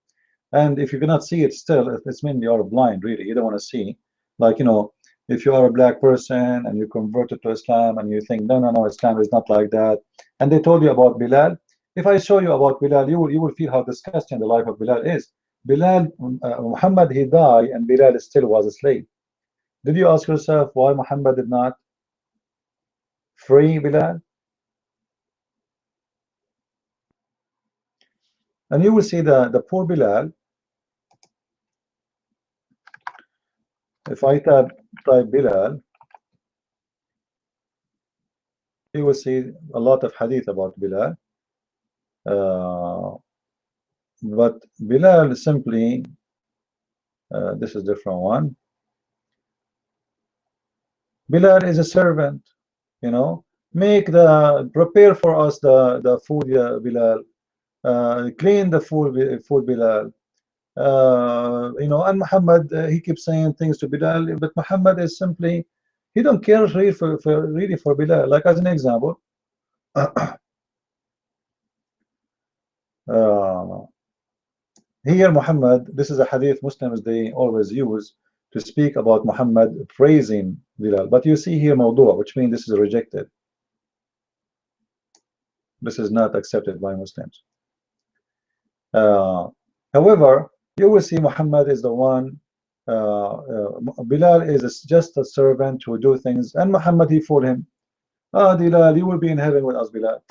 And if you cannot see it still, it's mean you are blind, really. You don't want to see. Like, you know, if you are a black person and you converted to Islam and you think, no, Islam is not like that. And they told you about Bilal. If I show you about Bilal, you will feel how disgusting the life of Bilal is. Bilal, Muhammad, he died, and Bilal still was a slave. Did you ask yourself why Muhammad did not free Bilal? And you will see the poor Bilal. If I type Bilal, you will see a lot of hadith about Bilal. But Bilal simply, this is a different one. Bilal is a servant, you know. Prepare for us the food, Bilal. Clean the food, Bilal. You know, and Muhammad, he keeps saying things to Bilal, but Muhammad is simply, he don't care really for Bilal. Like, as an example, here Muhammad, this is a hadith Muslims they always use to speak about Muhammad praising Bilal, but you see here mawdu', which means this is rejected. This is not accepted by Muslims. However, you will see Muhammad is the one, Bilal is just a servant who do things, and Muhammad, he fooled him. Bilal, you will be in heaven with us, Bilal.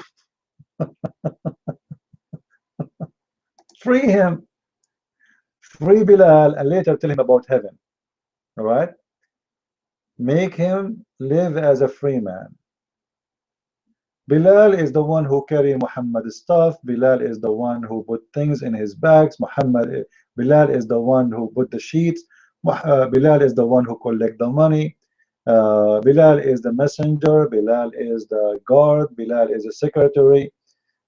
Free him. Free Bilal and later tell him about heaven. All right? Make him live as a free man. Bilal is the one who carry Muhammad's stuff. Bilal is the one who put things in his bags. Bilal is the one who put the sheets. Bilal is the one who collect the money. Bilal is the messenger. Bilal is the guard. Bilal is a secretary.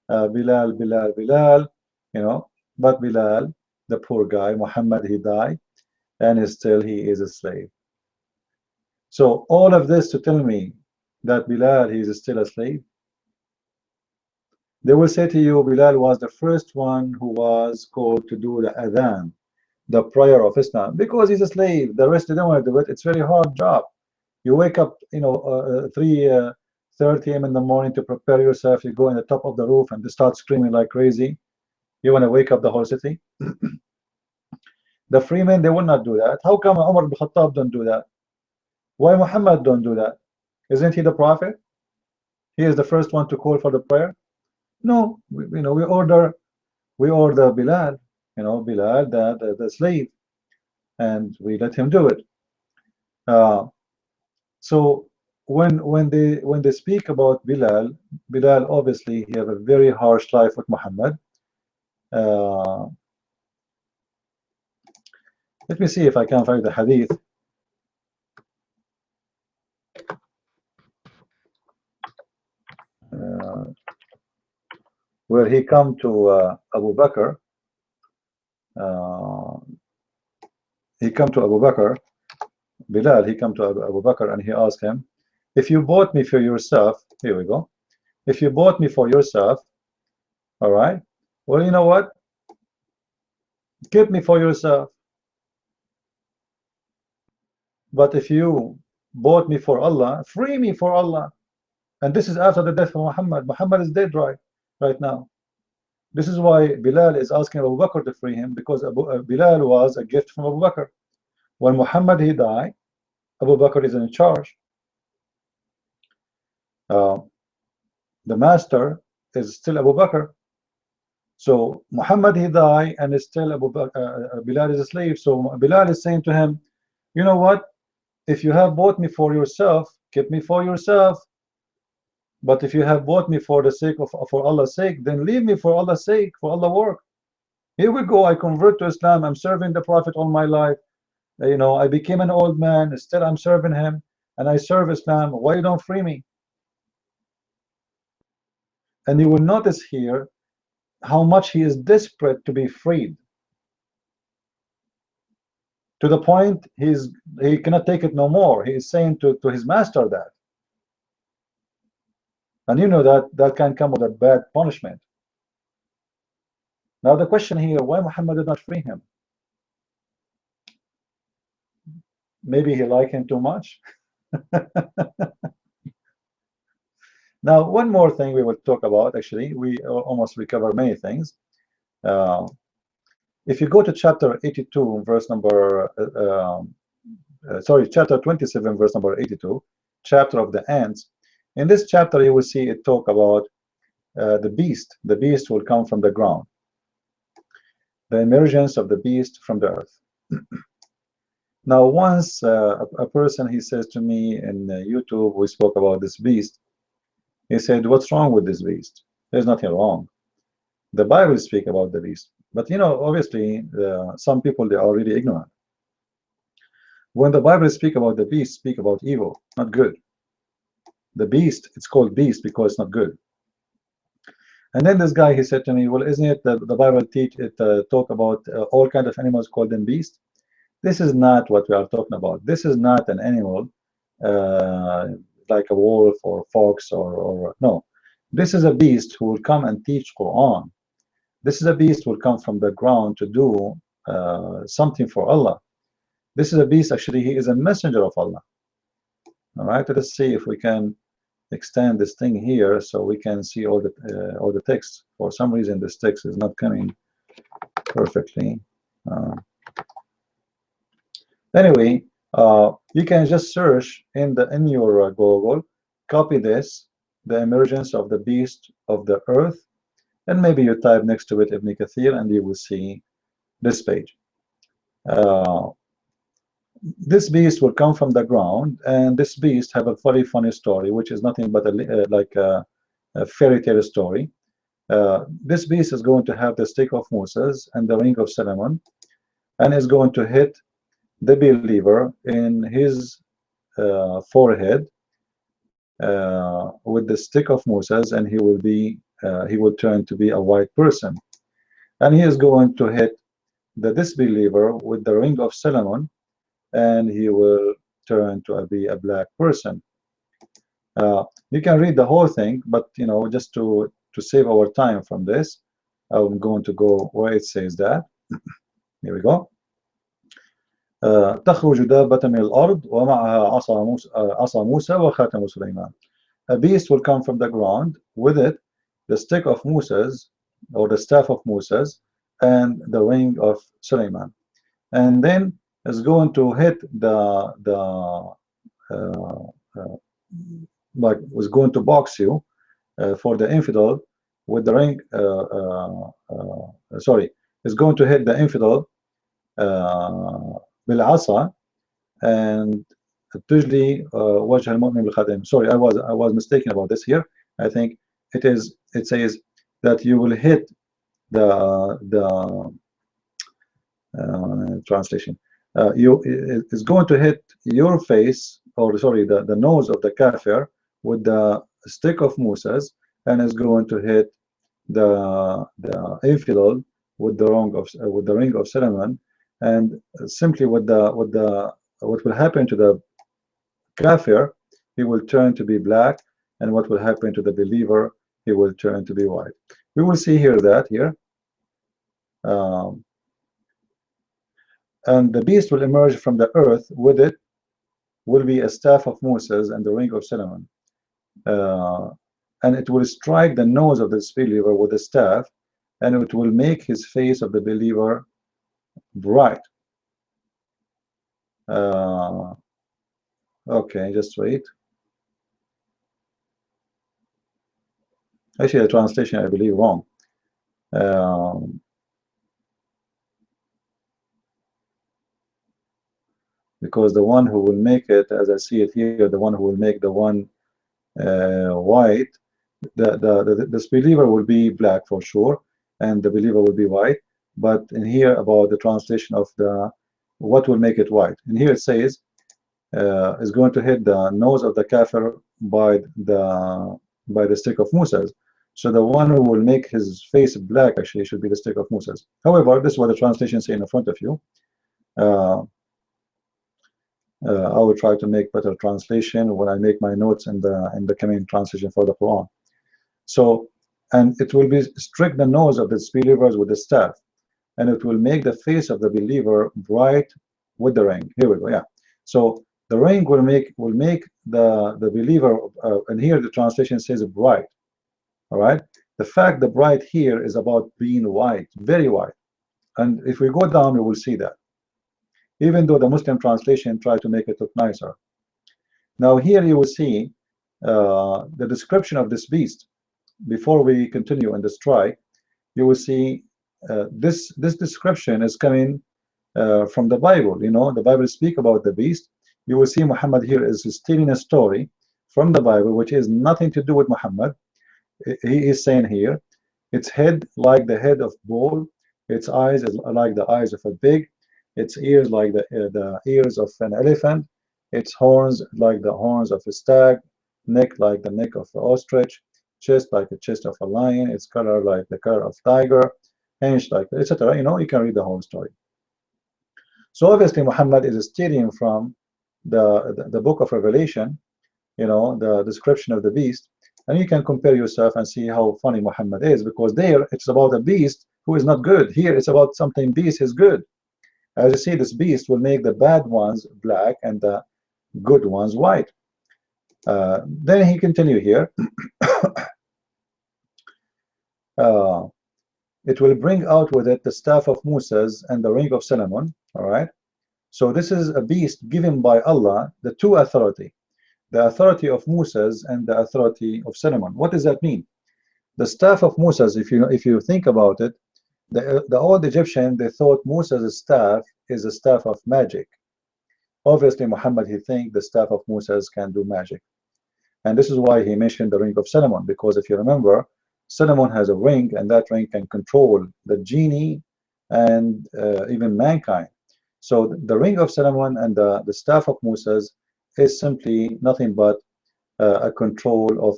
Bilal, you know. But Bilal, the poor guy, Muhammad, he died, and still he is a slave. So all of this to tell me that Bilal, he is still a slave. They will say to you, Bilal was the first one who was called to do the adhan, the prayer of Islam, because he's a slave. The rest, they don't want to do it. It's a very hard job. You wake up, you know, 3:30 a.m. in the morning to prepare yourself. You go in the top of the roof and start screaming like crazy. You want to wake up the whole city. The free men, they will not do that. How come Umar ibn Khattab don't do that? Why Muhammad don't do that? Isn't he the prophet? He is the first one to call for the prayer. No, we order Bilal, you know, Bilal, the slave, and we let him do it. So when they speak about Bilal, obviously he have a very harsh life with Muhammad. Let me see if I can find the hadith. Where he come to Abu Bakr. He come to Abu Bakr. Bilal, he come to Abu Bakr and he asked him, if you bought me for yourself, here we go. If you bought me for yourself, all right, well, you know what? Keep me for yourself. But if you bought me for Allah, free me for Allah. And this is after the death of Muhammad. Muhammad is dead right now. This is why Bilal is asking Abu Bakr to free him, because Bilal was a gift from Abu Bakr. When Muhammad he died, Abu Bakr is in charge. The master is still Abu Bakr. So Muhammad he died, and still Bilal is a slave. So Bilal is saying to him, you know what? If you have bought me for yourself, keep me for yourself. But if you have bought me for the sake of, for Allah's sake, then leave me for Allah's sake, for Allah's work. Here we go, I convert to Islam, I'm serving the Prophet all my life, you know, I became an old man, still I'm serving him, and I serve Islam. Why you don't free me? And you will notice here how much he is desperate to be freed, to the point he cannot take it no more. He is saying to his master that, and you know that can come with a bad punishment. Now the question here, why Muhammad did not free him? Maybe he liked him too much. Now one more thing we will talk about, actually we almost recover many things. If you go to chapter 82 verse number sorry, chapter 27 verse number 82, chapter of the ants, in this chapter you will see it talk about the beast. The beast will come from the ground, the emergence of the beast from the earth. Now once a person, he says to me in YouTube, we spoke about this beast. He said, what's wrong with this beast? There's nothing wrong. The Bible speaks about the beast, but you know, obviously some people, they are really ignorant. When the Bible speaks about the beast, speak about evil, not good. The beast, it's called beast because it's not good. And then this guy, he said to me, well, isn't it that the Bible talk about all kinds of animals, called them beast? This is not what we are talking about. This is not an animal like a wolf or fox or no. This is a beast who will come and teach Quran. This is a beast who will come from the ground to do something for Allah. This is a beast, actually, he is a messenger of Allah. All right, let's see if we can extend this thing here so we can see all the text. For some reason this text is not coming perfectly. Anyway, you can just search in your Google, copy this, the emergence of the beast of the earth, and maybe you type next to it Ibn Kathir and you will see this page. This beast will come from the ground, and this beast have a very funny story, which is nothing but like a fairy tale story. This beast is going to have the stick of Moses and the ring of Solomon, and is going to hit the believer in his forehead with the stick of Moses, and he will turn to be a white person. And he is going to hit the disbeliever with the ring of Solomon, and he will turn to be a black person. You can read the whole thing, but you know, just to save our time from this, I'm going to go where it says that. Here we go. تخرج دابة من الأرض ومعها عصا موسى وخاتم سليمان. A beast will come from the ground, with it the stick of Moses, or the staff of Moses, and the ring of Suleiman, and then is going to hit like was going to box you for the infidel with the ring. Sorry, is going to hit the infidel بالعصا and تجلي وجه المؤمن بالخاتم. Sorry, I was mistaken about this here. I think it says that you will hit the translation. It's going to hit your face, or sorry, the nose of the kafir with the stick of Moses, and is going to hit the infidel with the ring of Solomon. And simply what will happen to the kafir, he will turn to be black, and what will happen to the believer, he will turn to be white. We will see here that here. And the beast will emerge from the earth, with it will be a staff of Moses and the ring of Solomon, and it will strike the nose of this believer with the staff, and it will make his face of the believer bright. Okay, just wait. Actually, the translation, I believe, wrong. Because the one who will make it, as I see it here, the one who will make the one white, this believer will be black for sure, and the believer will be white. but in here about the translation of the what will make it white. And here it says is going to hit the nose of the kafir by the stick of Moses. So the one who will make his face black actually should be the stick of Moses. However, this is what the translation say in front of you. I will try to make better translation when I make my notes in the coming translation for the Quran. So, and it will be strike the nose of the disbelievers with the staff, and it will make the face of the believer bright with the ring. Here we go. Yeah. So the ring will make the believer, and here the translation says bright. All right. The fact the bright here is about being white, very white. And if we go down, we will see that. Even though the Muslim translation tried to make it look nicer. Now here you will see the description of this beast. Before we continue in this try, you will see this description is coming from the Bible. You know, the Bible speak about the beast. You will see Muhammad here is stealing a story from the Bible, which has nothing to do with Muhammad. He is saying here, its head like the head of bull, its eyes is like the eyes of a pig, its ears like the ears of an elephant, its horns like the horns of a stag, neck like the neck of an ostrich, chest like the chest of a lion, its color like the color of tiger, hands like, etc. You know, you can read the whole story. So obviously Muhammad is stealing from the book of Revelation, you know, the description of the beast, and you can compare yourself and see how funny Muhammad is, because there it's about a beast who is not good. Here it's about something beast is good. As you see, this beast will make the bad ones black and the good ones white. Then he continue here. It will bring out with it the staff of Moses and the ring of Solomon. All right. So this is a beast given by Allah, the two authority, the authority of Moses and the authority of Solomon. What does that mean? The staff of Moses, if you think about it, the old Egyptian, they thought Moses' staff is a staff of magic. Obviously Muhammad, he think the staff of Moses can do magic, and this is why he mentioned the ring of Solomon, because if you remember, Solomon has a ring, and that ring can control the genie and even mankind. So the ring of Solomon and the staff of Moses is simply nothing but a control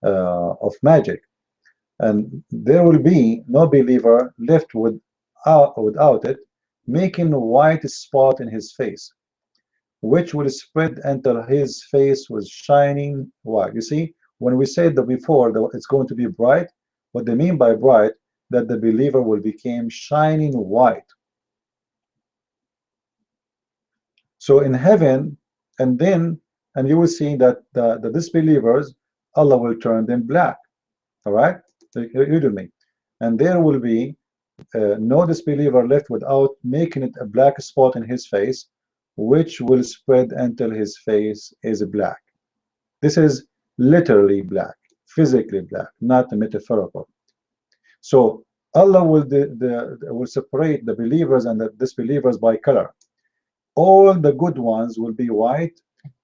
of magic, and there will be no believer left without it, making a white spot in his face, which will spread until his face was shining white. You see, when we said that before that it's going to be bright, what they mean by bright, that the believer will become shining white. So in heaven, and you will see that the disbelievers, Allah will turn them black. All right, you do me, and there will be no disbeliever left without making it a black spot in his face, which will spread until his face is black. This is literally black, physically black, not metaphorical. So Allah will separate the believers and the disbelievers by color. All the good ones will be white,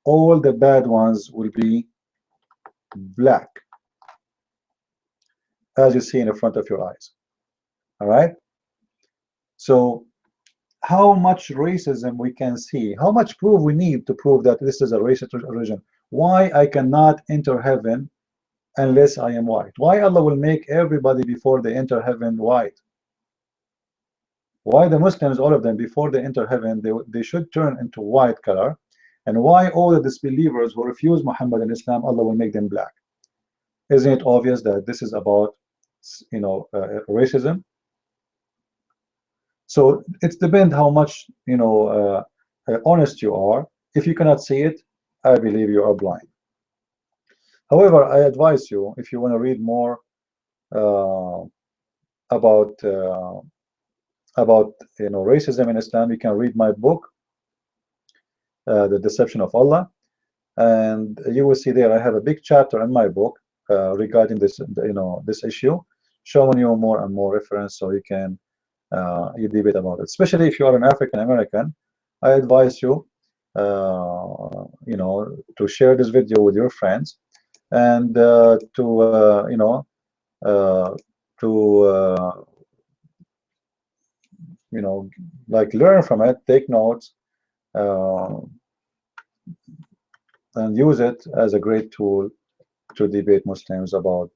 all the bad ones will be black, as you see in the front of your eyes. All right. So how much racism we can see, how much proof we need to prove that this is a racist religion? Why I cannot enter heaven unless I am white? Why Allah will make everybody before they enter heaven white? Why the Muslims, all of them, before they enter heaven, they should turn into white color? And why all the disbelievers who refuse Muhammad and Islam, Allah will make them black? Isn't it obvious that this is about, you know, racism? So it depends how much, you know, honest you are. If you cannot see it, I believe you are blind. However, I advise you, if you want to read more about you know, racism in Islam, you can read my book, The Deception of Allah, and you will see there I have a big chapter in my book regarding this, you know, this issue, showing you more and more reference so you can you debate about it. Especially if you are an African American, I advise you, you know, to share this video with your friends, and to you know, to like learn from it, take notes, and use it as a great tool to debate Muslims about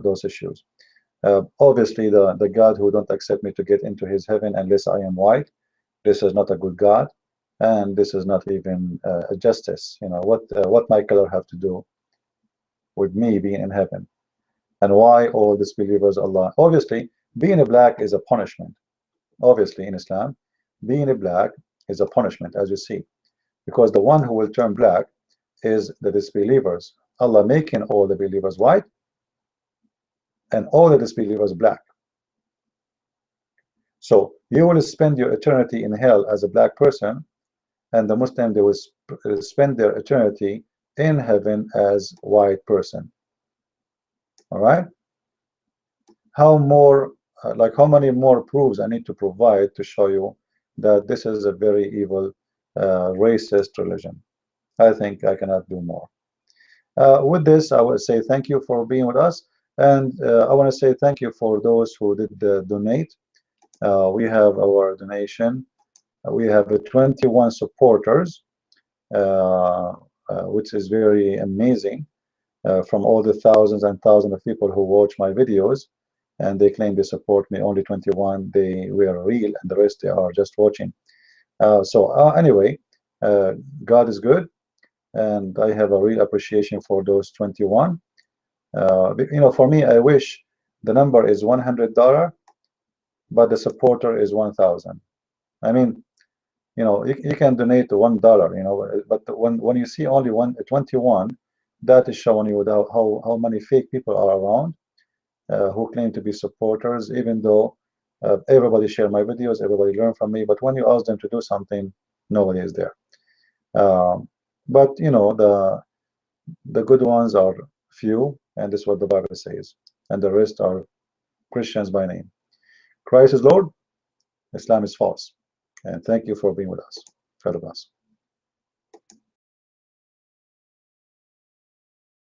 those issues. Obviously, the God who don't accept me to get into his heaven unless I am white, this is not a good God, and this is not even a justice. What my color have to do with me being in heaven? And why all disbelievers Allah? Obviously, being a black is a punishment. Obviously, in Islam, being a black is a punishment, as you see, because the one who will turn black is the disbelievers. Allah making all the believers white and all the disbelievers black. So you will spend your eternity in hell as a black person, and the Muslim, they will spend their eternity in heaven as white person. All right? How many more proofs I need to provide to show you that this is a very evil, racist religion? I think I cannot do more. With this, I will say thank you for being with us, and I want to say thank you for those who did donate. We have our donation. We have 21 supporters, which is very amazing, from all the thousands and thousands of people who watch my videos, and they claim they support me. Only 21 they were real, and the rest they are just watching. Anyway, God is good, and I have a real appreciation for those 21. For me, I wish the number is $100, but the supporter is 1,000. I mean, you can donate to $1, but when you see only 21, that is showing you how many fake people are around, who claim to be supporters, even though everybody share my videos, everybody learn from me, but when you ask them to do something, nobody is there. But the good ones are few, and this is what the Bible says, and the rest are Christians by name. Christ is Lord, Islam is false. And thank you for being with us. God bless.